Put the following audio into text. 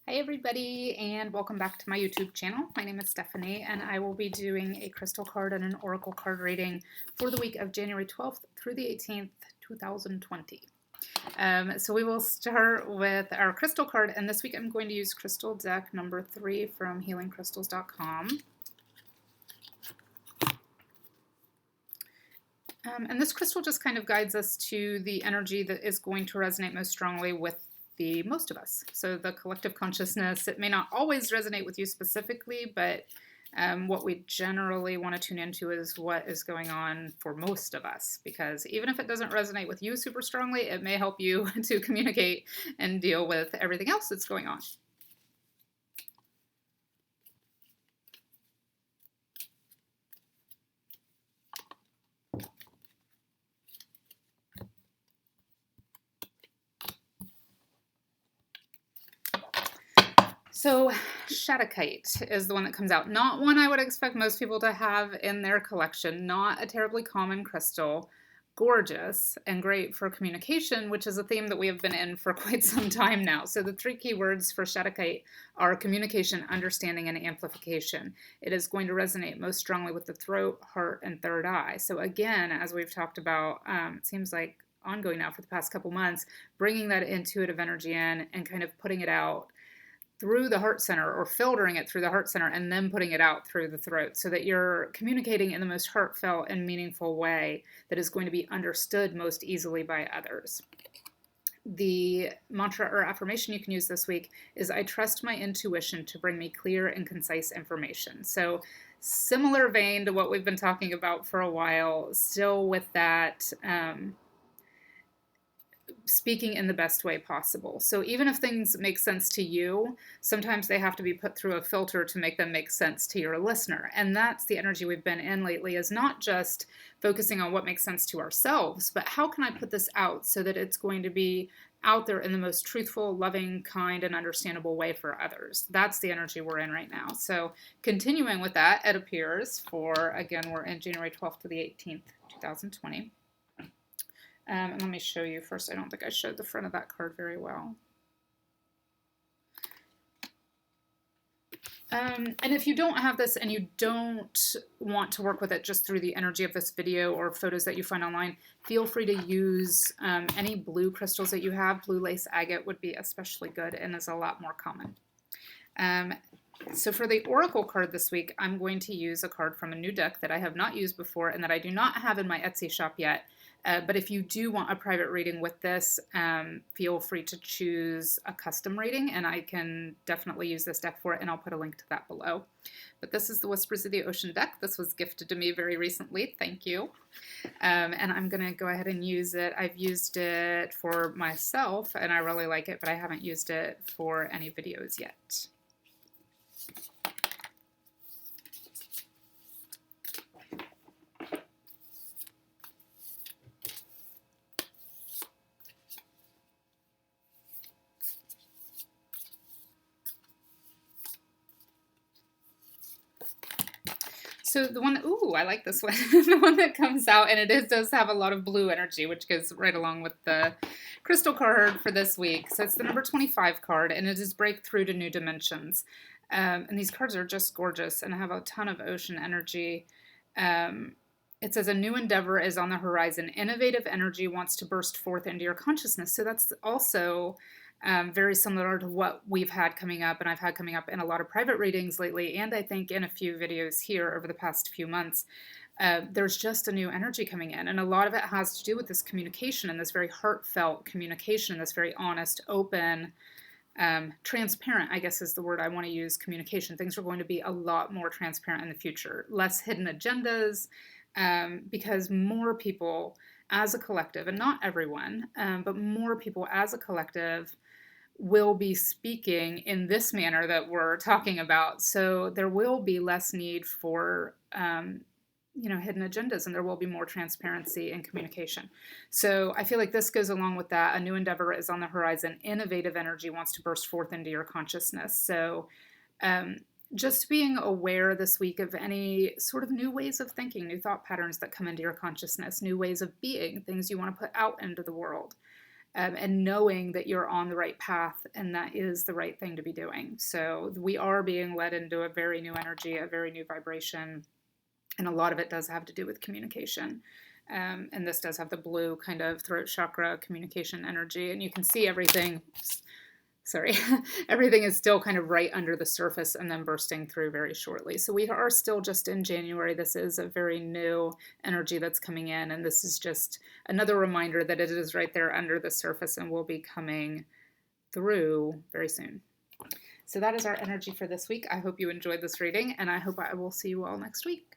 Hi everybody, and welcome back to my YouTube channel. My name is Stephanie, and I will be doing a crystal card and an oracle card reading for the week of January 12th through the 18th, 2020. So we will start with our crystal card, and this week I'm going to use crystal deck number 3 from healingcrystals.com. And this crystal just kind of guides us to the energy that is going to resonate most strongly with the most of us. So the collective consciousness, it may not always resonate with you specifically, but what we generally want to tune into is what is going on for most of us, because even if it doesn't resonate with you super strongly, it may help you to communicate and deal with everything else that's going on. So Shadowkite is the one that comes out. Not one I would expect most people to have in their collection. Not a terribly common crystal. Gorgeous and great for communication, which is a theme that we have been in for quite some time now. So the three key words for Shadowkite are communication, understanding, and amplification. It is going to resonate most strongly with the throat, heart, and third eye. So again, as we've talked about, it seems like ongoing now for the past couple months, bringing that intuitive energy in and kind of putting it out through the heart center, or filtering it through the heart center and then putting it out through the throat, so that you're communicating in the most heartfelt and meaningful way that is going to be understood most easily by others. The mantra or affirmation you can use this week is, I trust my intuition to bring me clear and concise information. So similar vein to what we've been talking about for a while, still with that speaking in the best way possible. So even if things make sense to you, sometimes they have to be put through a filter to make them make sense to your listener. And that's the energy we've been in lately, is not just focusing on what makes sense to ourselves, but how can I put this out so that it's going to be out there in the most truthful, loving, kind, and understandable way for others. That's the energy we're in right now. So continuing with that, it appears for, again, we're in January 12th to the 18th, 2020. And let me show you first. I don't think I showed the front of that card very well. And if you don't have this and you don't want to work with it just through the energy of this video or photos that you find online, feel free to use any blue crystals that you have. Blue lace agate would be especially good and is a lot more common. So for the oracle card this week, I'm going to use a card from a new deck that I have not used before and that I do not have in my Etsy shop yet. But if you do want a private reading with this, feel free to choose a custom reading, and I can definitely use this deck for it, and I'll put a link to that below. But this is the Whispers of the Ocean deck. This was gifted to me very recently. Thank you. And I'm going to go ahead and use it. I've used it for myself, and I really like it, but I haven't used it for any videos yet. So the one, ooh, I like this one. The one that comes out, and does have a lot of blue energy, which goes right along with the crystal card for this week. So it's the number 25 card, and it is Breakthrough to New Dimensions. And these cards are just gorgeous and have a ton of ocean energy. It says, a new endeavor is on the horizon. Innovative energy wants to burst forth into your consciousness. So that's also very similar to what we've had coming up, and I've had coming up in a lot of private readings lately, and I think in a few videos here over the past few months. There's just a new energy coming in, and a lot of it has to do with this communication, and this very heartfelt communication, and this very honest, open, transparent, I guess is the word I want to use, communication. Things are going to be a lot more transparent in the future. Less hidden agendas, because more people as a collective, and not everyone, but more people as a collective will be speaking in this manner that we're talking about. So there will be less need for hidden agendas, and there will be more transparency and communication. So I feel like this goes along with that. A new endeavor is on the horizon. Innovative energy wants to burst forth into your consciousness. So just being aware this week of any sort of new ways of thinking, new thought patterns that come into your consciousness, new ways of being, things you want to put out into the world. and knowing that you're on the right path and that is the right thing to be doing. So we are being led into a very new energy, a very new vibration, and a lot of it does have to do with communication. And this does have the blue kind of throat chakra communication energy, and you can see everything. Sorry, everything is still kind of right under the surface and then bursting through very shortly. So we are still just in January. This is a very new energy that's coming in, and this is just another reminder that it is right there under the surface and will be coming through very soon. So that is our energy for this week. I hope you enjoyed this reading, and I hope I will see you all next week.